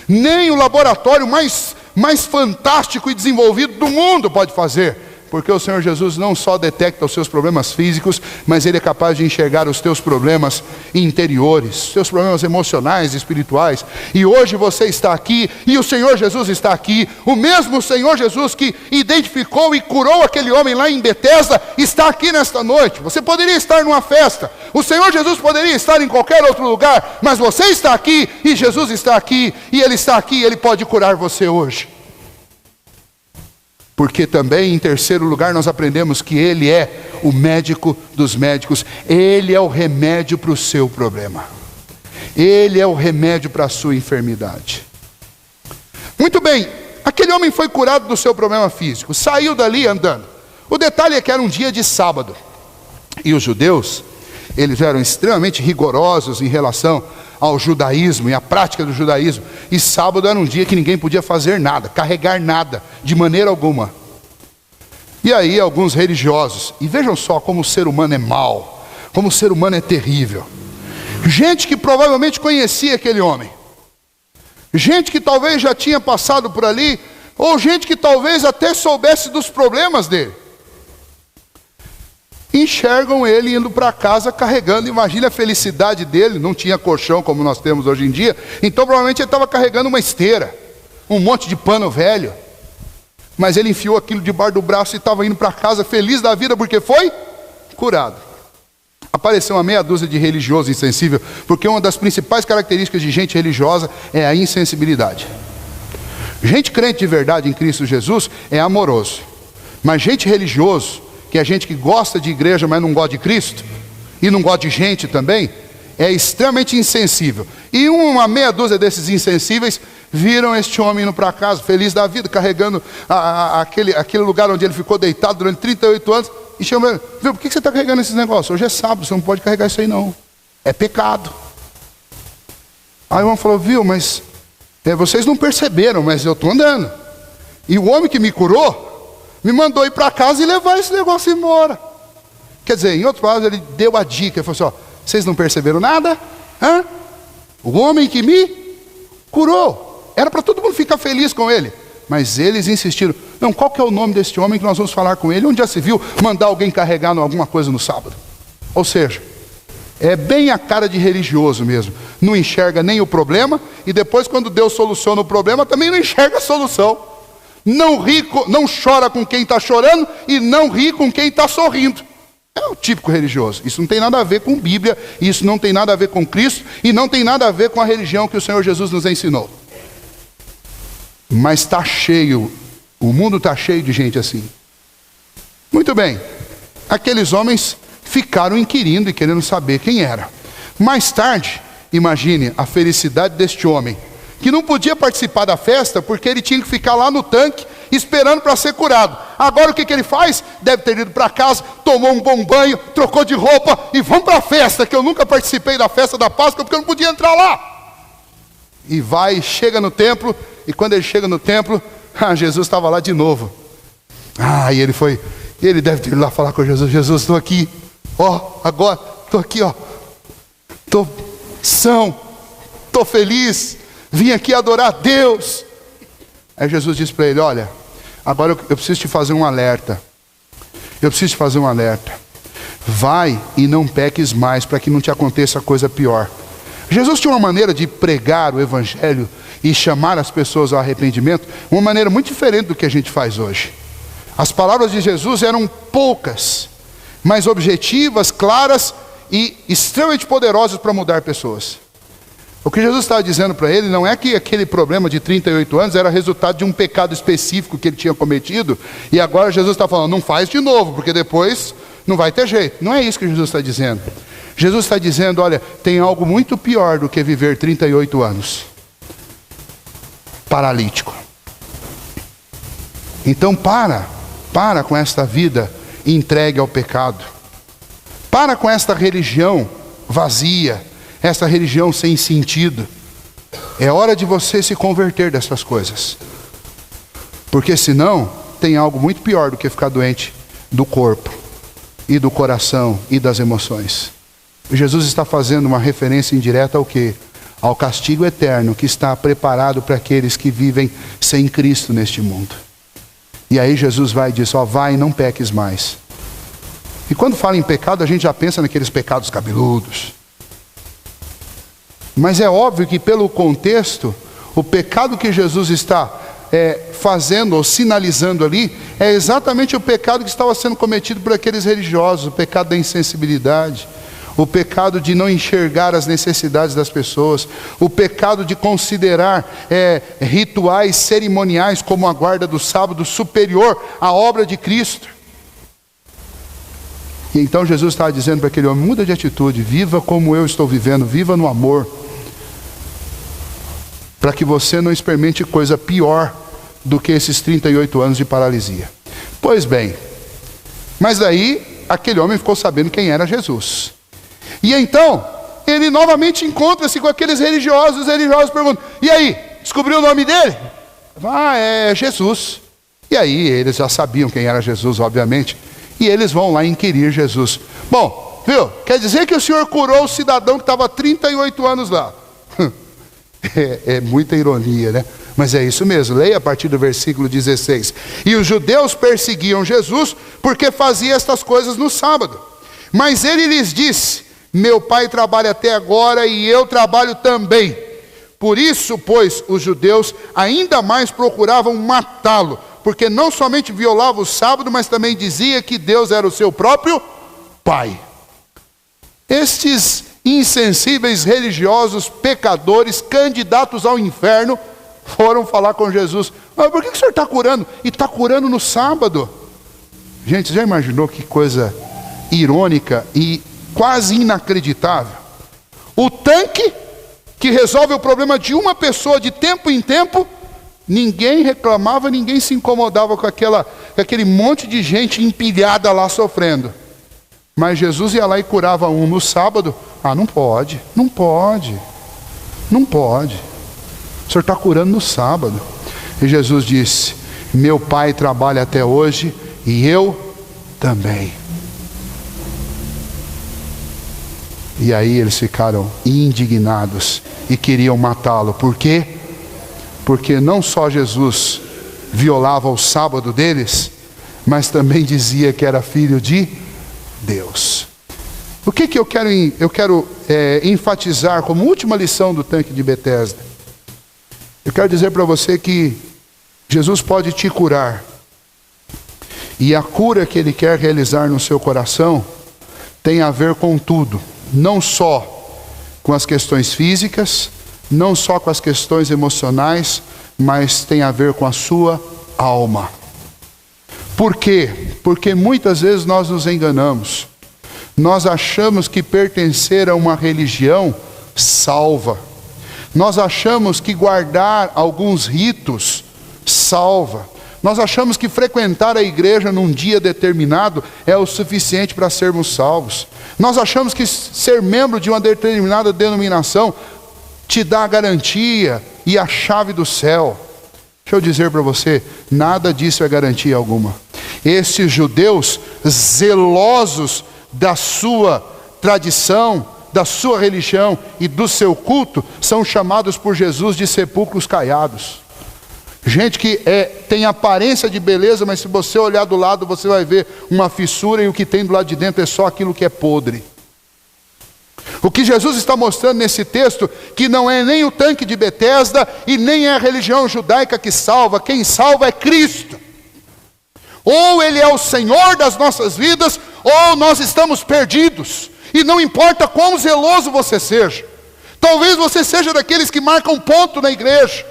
Nem o laboratório mais fantástico e desenvolvido do mundo pode fazer. Porque o Senhor Jesus não só detecta os seus problemas físicos, mas Ele é capaz de enxergar os teus problemas interiores, seus problemas emocionais e espirituais. E hoje você está aqui, e o Senhor Jesus está aqui. O mesmo Senhor Jesus que identificou e curou aquele homem lá em Betesda, está aqui nesta noite. Você poderia estar numa festa, o Senhor Jesus poderia estar em qualquer outro lugar, mas você está aqui, e Jesus está aqui, e Ele está aqui, Ele pode curar você hoje. Porque também, em terceiro lugar, nós aprendemos que Ele é o médico dos médicos. Ele é o remédio para o seu problema. Ele é o remédio para a sua enfermidade. Muito bem, aquele homem foi curado do seu problema físico, saiu dali andando. O detalhe é que era um dia de sábado. E os judeus, eles eram extremamente rigorosos em relação ao judaísmo e à prática do judaísmo. E sábado era um dia que ninguém podia fazer nada, carregar nada, de maneira alguma. E aí alguns religiosos, e vejam só como o ser humano é mau, como o ser humano é terrível. Gente que provavelmente conhecia aquele homem. Gente que talvez já tinha passado por ali, ou gente que talvez até soubesse dos problemas dele. Enxergam ele indo para casa carregando, imagina a felicidade dele, não tinha colchão como nós temos hoje em dia, então provavelmente ele estava carregando uma esteira, um monte de pano velho, mas ele enfiou aquilo debaixo do braço e estava indo para casa feliz da vida porque foi curado. apareceu uma meia dúzia de religioso insensível, porque uma das principais características de gente religiosa é a insensibilidade. Gente crente de verdade em Cristo Jesus é amoroso, mas gente religioso, que é gente que gosta de igreja, mas não gosta de Cristo, e não gosta de gente também, é extremamente insensível. E uma meia dúzia desses insensíveis viram este homem indo para casa, feliz da vida, carregando aquele lugar onde ele ficou deitado durante 38 anos, e chamou ele: viu, por que você está carregando esses negócios? Hoje é sábado, você não pode carregar isso aí não, é pecado. Aí o irmão falou: viu, mas vocês não perceberam, mas eu estou andando, e o homem que me curou me mandou ir para casa e levar esse negócio embora. Quer dizer, em outras palavras, ele deu a dica, ele falou assim: ó, vocês não perceberam nada? O homem que me curou, era para todo mundo ficar feliz com ele, mas eles insistiram: não, qual que é o nome deste homem que nós vamos falar com ele? Onde já se viu mandar alguém carregar alguma coisa no sábado? Ou seja, é bem a cara de religioso mesmo, não enxerga nem o problema, e depois quando Deus soluciona o problema, também não enxerga a solução. Não chora com quem está chorando, e não ri com quem está sorrindo. É o típico religioso. Isso não tem nada a ver com Bíblia, isso não tem nada a ver com Cristo, e não tem nada a ver com a religião que o Senhor Jesus nos ensinou. Mas está cheio, o mundo está cheio de gente assim. Muito bem, aqueles homens ficaram inquirindo e querendo saber quem era. Mais tarde, imagine a felicidade deste homem, que não podia participar da festa porque ele tinha que ficar lá no tanque esperando para ser curado. Agora o que ele faz? Deve ter ido para casa, tomou um bom banho, trocou de roupa e vamos para a festa, que eu nunca participei da festa da Páscoa porque eu não podia entrar lá. E chega no templo, e quando ele chega no templo, Jesus estava lá de novo. E ele deve ter ido lá falar com Jesus: Jesus, estou aqui, agora, estou aqui, estou são, estou feliz, vim aqui adorar a Deus. Aí Jesus disse para ele: olha, agora eu preciso te fazer um alerta. Vai e não peques mais, para que não te aconteça coisa pior. Jesus tinha uma maneira de pregar o evangelho e chamar as pessoas ao arrependimento, uma maneira muito diferente do que a gente faz hoje. As palavras de Jesus eram poucas, mas objetivas, claras e extremamente poderosas para mudar pessoas. O que Jesus estava dizendo para ele não é que aquele problema de 38 anos era resultado de um pecado específico que ele tinha cometido, e agora Jesus está falando: não faz de novo, porque depois não vai ter jeito. Não é isso que Jesus está dizendo. Jesus está dizendo: olha, tem algo muito pior do que viver 38 anos paralítico. Então para com esta vida entregue ao pecado. Para com esta religião vazia, essa religião sem sentido. É hora de você se converter dessas coisas, porque senão tem algo muito pior do que ficar doente do corpo e do coração e das emoções. Jesus está fazendo uma referência indireta ao quê? Ao castigo eterno que está preparado para aqueles que vivem sem Cristo neste mundo. E aí Jesus vai e diz: vai e não peques mais. E quando fala em pecado, a gente já pensa naqueles pecados cabeludos. Mas é óbvio que pelo contexto, o pecado que Jesus está fazendo ou sinalizando ali, é exatamente o pecado que estava sendo cometido por aqueles religiosos, o pecado da insensibilidade, o pecado de não enxergar as necessidades das pessoas, o pecado de considerar rituais cerimoniais como a guarda do sábado superior à obra de Cristo. E então Jesus estava dizendo para aquele homem: muda de atitude, viva como eu estou vivendo, viva no amor, para que você não experimente coisa pior do que esses 38 anos de paralisia. Pois bem, mas daí aquele homem ficou sabendo quem era Jesus. E então, ele novamente encontra-se com aqueles religiosos. Os religiosos perguntam: e aí, descobriu o nome dele? É Jesus. E aí, eles já sabiam quem era Jesus, obviamente. E eles vão lá inquirir Jesus. Bom, viu? Quer dizer que o senhor curou o cidadão que estava há 38 anos lá. É muita ironia, né? Mas é isso mesmo. Leia a partir do versículo 16. E os judeus perseguiam Jesus porque fazia estas coisas no sábado. Mas ele lhes disse: meu pai trabalha até agora e eu trabalho também. Por isso, pois, os judeus ainda mais procuravam matá-lo, porque não somente violava o sábado, mas também dizia que Deus era o seu próprio pai. Estes insensíveis religiosos, pecadores, candidatos ao inferno, foram falar com Jesus. Mas por que o senhor está curando? E está curando no sábado. Gente, já imaginou que coisa irônica e quase inacreditável? O tanque que resolve o problema de uma pessoa de tempo em tempo, ninguém reclamava, ninguém se incomodava com aquele monte de gente empilhada lá sofrendo. Mas Jesus ia lá e curava um no sábado. Ah, não pode. O senhor está curando no sábado. E Jesus disse: meu Pai trabalha até hoje e eu também. E aí eles ficaram indignados e queriam matá-lo. Por quê? Porque não só Jesus violava o sábado deles, mas também dizia que era filho de Deus. O que eu quero enfatizar como última lição do tanque de Betesda? Eu quero dizer para você que Jesus pode te curar. E a cura que Ele quer realizar no seu coração tem a ver com tudo. Não só com as questões físicas, não só com as questões emocionais, mas tem a ver com a sua alma. Por quê? Porque muitas vezes nós nos enganamos. Nós achamos que pertencer a uma religião salva. Nós achamos que guardar alguns ritos salva. Nós achamos que frequentar a igreja num dia determinado é o suficiente para sermos salvos. Nós achamos que ser membro de uma determinada denominação te dá a garantia e a chave do céu. Deixa eu dizer para você, nada disso é garantia alguma. Esses judeus zelosos da sua tradição, da sua religião e do seu culto, são chamados por Jesus de sepulcros caiados. Gente que tem aparência de beleza, mas se você olhar do lado, você vai ver uma fissura, e o que tem do lado de dentro é só aquilo que é podre. O que Jesus está mostrando nesse texto, que não é nem o tanque de Betesda e nem é a religião judaica que salva. Quem salva é Cristo. Ou Ele é o Senhor das nossas vidas, ou nós estamos perdidos. E não importa quão zeloso você seja. Talvez você seja daqueles que marcam ponto na igreja.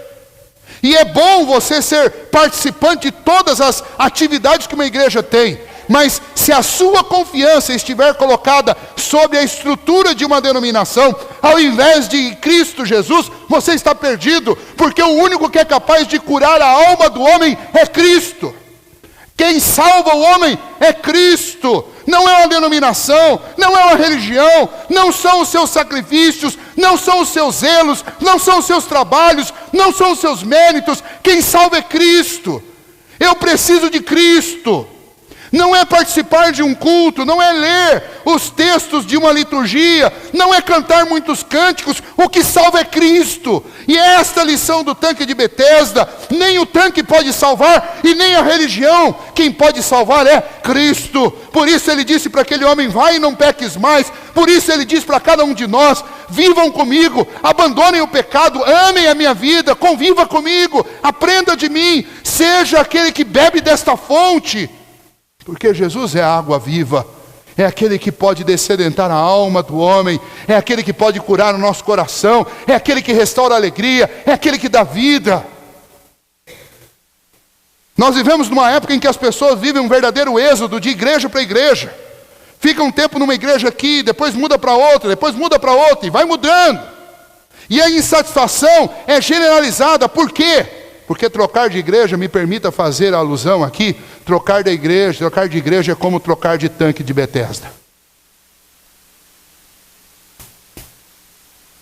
E é bom você ser participante de todas as atividades que uma igreja tem. Mas se a sua confiança estiver colocada sobre a estrutura de uma denominação, ao invés de Cristo Jesus, você está perdido. Porque o único que é capaz de curar a alma do homem é Cristo. Quem salva o homem é Cristo. Não é uma denominação, não é uma religião, não são os seus sacrifícios, não são os seus zelos, não são os seus trabalhos, não são os seus méritos. Quem salva é Cristo. Eu preciso de Cristo. Não é participar de um culto, não é ler os textos de uma liturgia, não é cantar muitos cânticos. O que salva é Cristo. E é esta lição do tanque de Betesda. Nem o tanque pode salvar e nem a religião. Quem pode salvar é Cristo. Por isso Ele disse para aquele homem: vai e não peques mais. Por isso Ele diz para cada um de nós: vivam comigo, abandonem o pecado, amem a minha vida, conviva comigo, aprenda de mim, seja aquele que bebe desta fonte. Porque Jesus é a água viva, é aquele que pode descedentar a alma do homem, é aquele que pode curar o nosso coração, é aquele que restaura a alegria, é aquele que dá vida. Nós vivemos numa época em que as pessoas vivem um verdadeiro êxodo de igreja para igreja. Fica um tempo numa igreja aqui, depois muda para outra, depois muda para outra, e vai mudando. E a insatisfação é generalizada. Por quê? Porque trocar de igreja, me permita fazer a alusão aqui, trocar de igreja é como trocar de tanque de Betesda.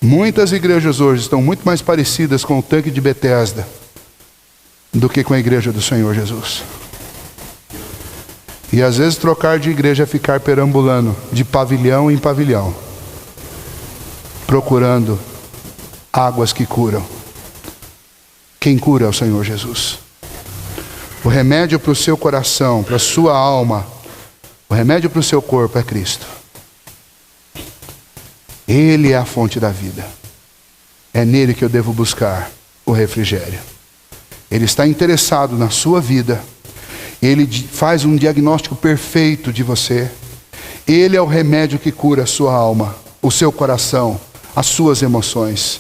Muitas igrejas hoje estão muito mais parecidas com o tanque de Betesda do que com a igreja do Senhor Jesus. E às vezes trocar de igreja é ficar perambulando de pavilhão em pavilhão, procurando águas que curam. Quem cura é o Senhor Jesus. O remédio para o seu coração, para a sua alma, o remédio para o seu corpo é Cristo. Ele é a fonte da vida. É nele que eu devo buscar o refrigério. Ele está interessado na sua vida. Ele faz um diagnóstico perfeito de você. Ele é o remédio que cura a sua alma, o seu coração, as suas emoções.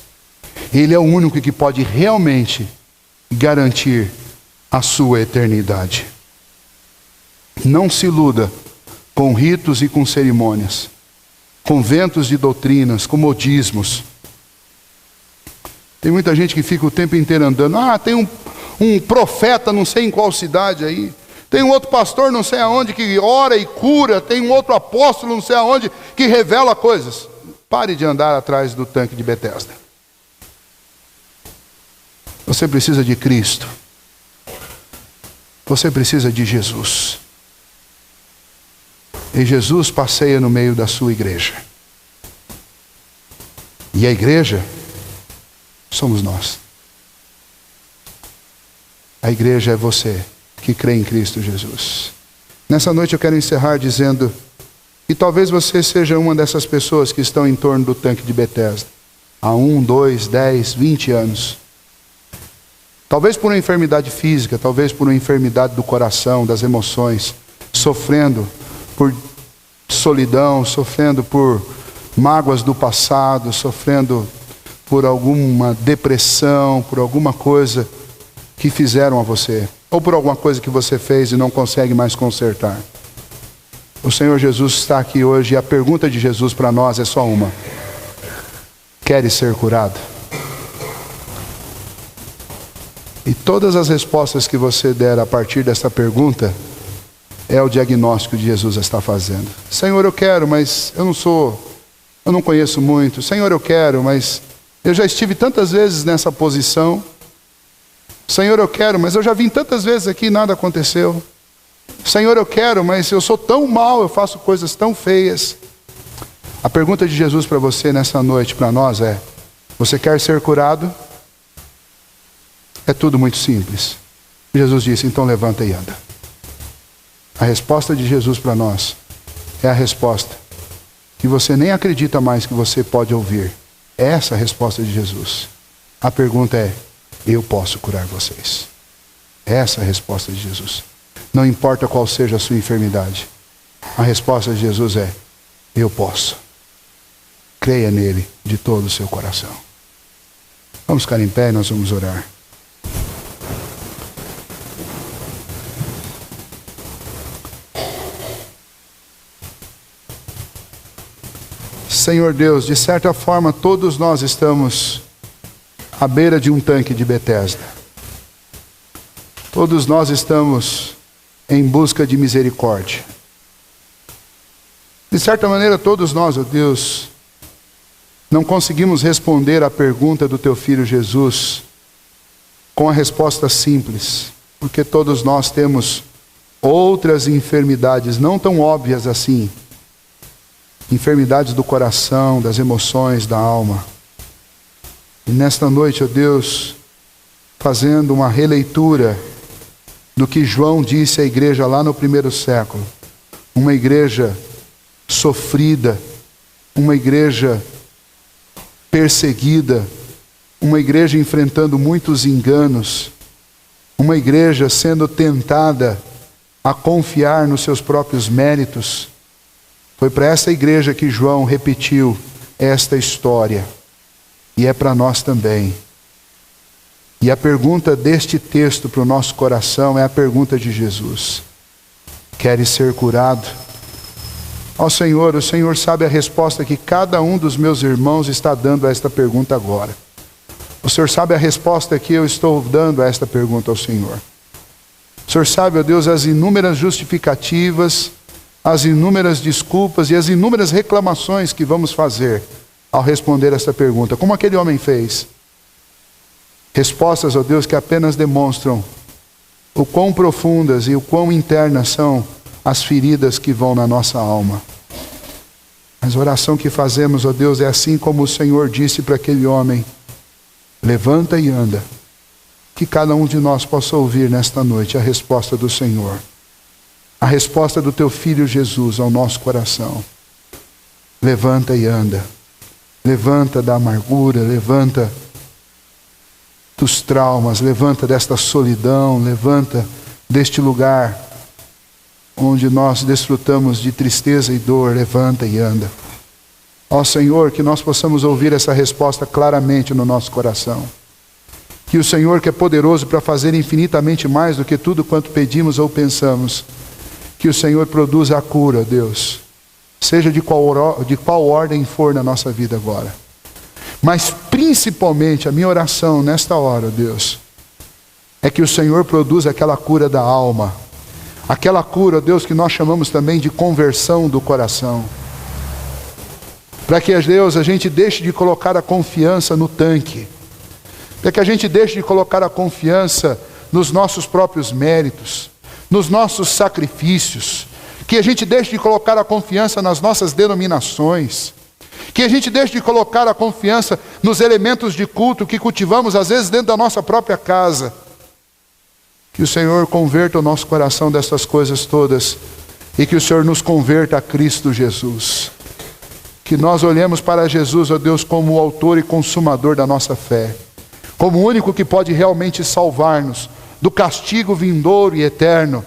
Ele é o único que pode realmente garantir a sua eternidade. Não se iluda com ritos e com cerimônias, conventos de doutrinas, com modismos. Tem muita gente que fica o tempo inteiro andando. Tem um profeta não sei em qual cidade aí. Tem um outro pastor não sei aonde que ora e cura. Tem um outro apóstolo não sei aonde que revela coisas. Pare de andar atrás do tanque de Betesda. Você precisa de Cristo. Você precisa de Jesus. E Jesus passeia no meio da sua igreja. E a igreja somos nós. A igreja é você que crê em Cristo Jesus. Nessa noite eu quero encerrar dizendo que talvez você seja uma dessas pessoas que estão em torno do tanque de Betesda. Há 1, 2, 10, 20 anos. Talvez por uma enfermidade física, talvez por uma enfermidade do coração, das emoções, sofrendo por solidão, sofrendo por mágoas do passado, sofrendo por alguma depressão, por alguma coisa que fizeram a você, ou por alguma coisa que você fez e não consegue mais consertar. O Senhor Jesus está aqui hoje e a pergunta de Jesus para nós é só uma: queres ser curado? E todas as respostas que você der a partir dessa pergunta é o diagnóstico que Jesus está fazendo. Senhor, eu quero, mas eu não conheço muito. Senhor, eu quero, mas eu já estive tantas vezes nessa posição. Senhor, eu quero, mas eu já vim tantas vezes aqui e nada aconteceu. Senhor, eu quero, mas eu sou tão mal, eu faço coisas tão feias. A pergunta de Jesus para você nessa noite, para nós é: você quer ser curado? É tudo muito simples. Jesus disse: então levanta e anda. A resposta de Jesus para nós é a resposta que você nem acredita mais que você pode ouvir. É essa a resposta de Jesus. A pergunta é: eu posso curar vocês. Essa é a resposta de Jesus. Não importa qual seja a sua enfermidade. A resposta de Jesus é: eu posso. Creia nele de todo o seu coração. Vamos ficar em pé e nós vamos orar. Senhor Deus, de certa forma todos nós estamos à beira de um tanque de Betesda. Todos nós estamos em busca de misericórdia. De certa maneira todos nós, ó Deus, não conseguimos responder à pergunta do Teu Filho Jesus com a resposta simples, porque todos nós temos outras enfermidades não tão óbvias assim. Enfermidades do coração, das emoções, da alma. E nesta noite, ó Deus, fazendo uma releitura do que João disse à igreja lá no primeiro século, uma igreja sofrida, uma igreja perseguida, uma igreja enfrentando muitos enganos, uma igreja sendo tentada a confiar nos seus próprios méritos. Foi para essa igreja que João repetiu esta história. E é para nós também. E a pergunta deste texto para o nosso coração é a pergunta de Jesus: queres ser curado? Ó Senhor, o Senhor sabe a resposta que cada um dos meus irmãos está dando a esta pergunta agora. O Senhor sabe a resposta que eu estou dando a esta pergunta ao Senhor. O Senhor sabe, ó Deus, as inúmeras justificativas, as inúmeras desculpas e as inúmeras reclamações que vamos fazer ao responder esta pergunta, como aquele homem fez. Respostas, ó Deus, que apenas demonstram o quão profundas e o quão internas são as feridas que vão na nossa alma. Mas a oração que fazemos, ó Deus, é assim como o Senhor disse para aquele homem: levanta e anda. Que cada um de nós possa ouvir nesta noite a resposta do Senhor. A resposta do Teu Filho Jesus ao nosso coração. Levanta e anda. Levanta da amargura, levanta dos traumas, levanta desta solidão, levanta deste lugar onde nós desfrutamos de tristeza e dor, levanta e anda. Ó Senhor, que nós possamos ouvir essa resposta claramente no nosso coração. Que o Senhor, que é poderoso para fazer infinitamente mais do que tudo quanto pedimos ou pensamos, que o Senhor produza a cura, Deus, seja de qual ordem for na nossa vida agora. Mas principalmente a minha oração nesta hora, Deus, é que o Senhor produza aquela cura da alma. Aquela cura, Deus, que nós chamamos também de conversão do coração. Para que, Deus, a gente deixe de colocar a confiança no tanque. Para que a gente deixe de colocar a confiança nos nossos próprios méritos, nos nossos sacrifícios. Que a gente deixe de colocar a confiança nas nossas denominações. Que a gente deixe de colocar a confiança nos elementos de culto que cultivamos às vezes dentro da nossa própria casa. Que o Senhor converta o nosso coração dessas coisas todas e que o Senhor nos converta a Cristo Jesus. Que nós olhemos para Jesus, ó Deus, como o autor e consumador da nossa fé, como o único que pode realmente salvar-nos do castigo vindouro e eterno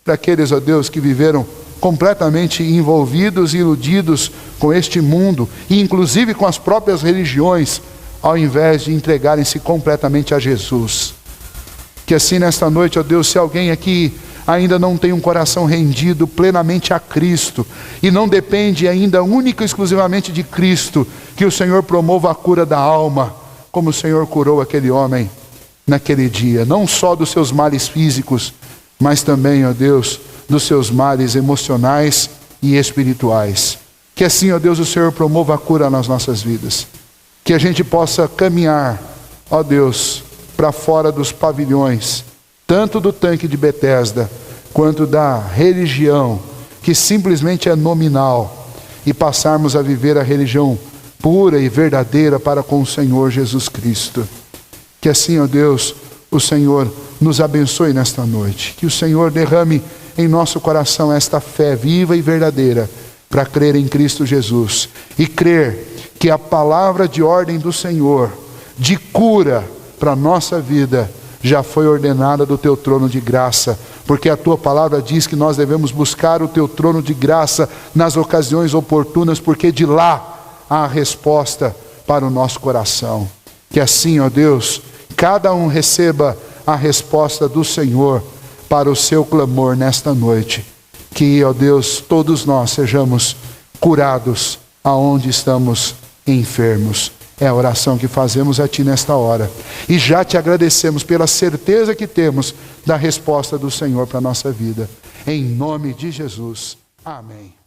para aqueles, ó Deus, que viveram completamente envolvidos e iludidos com este mundo e inclusive com as próprias religiões, ao invés de entregarem-se completamente a Jesus. Que assim nesta noite, ó Deus, se alguém aqui ainda não tem um coração rendido plenamente a Cristo e não depende ainda única e exclusivamente de Cristo, que o Senhor promova a cura da alma, como o Senhor curou aquele homem naquele dia, não só dos seus males físicos, mas também, ó Deus, dos seus males emocionais e espirituais. Que assim, ó Deus, o Senhor promova a cura nas nossas vidas. Que a gente possa caminhar, ó Deus, para fora dos pavilhões, tanto do tanque de Betesda, quanto da religião, que simplesmente é nominal, e passarmos a viver a religião pura e verdadeira para com o Senhor Jesus Cristo. Que assim, ó Deus, o Senhor nos abençoe nesta noite. Que o Senhor derrame em nosso coração esta fé viva e verdadeira, para crer em Cristo Jesus, e crer que a palavra de ordem do Senhor, de cura para a nossa vida, já foi ordenada do teu trono de graça, porque a tua palavra diz que nós devemos buscar o teu trono de graça nas ocasiões oportunas, porque de lá há a resposta para o nosso coração. Que assim, ó Deus, cada um receba a resposta do Senhor para o seu clamor nesta noite. Que, ó Deus, todos nós sejamos curados aonde estamos enfermos. É a oração que fazemos a Ti nesta hora. E já Te agradecemos pela certeza que temos da resposta do Senhor para a nossa vida. Em nome de Jesus. Amém.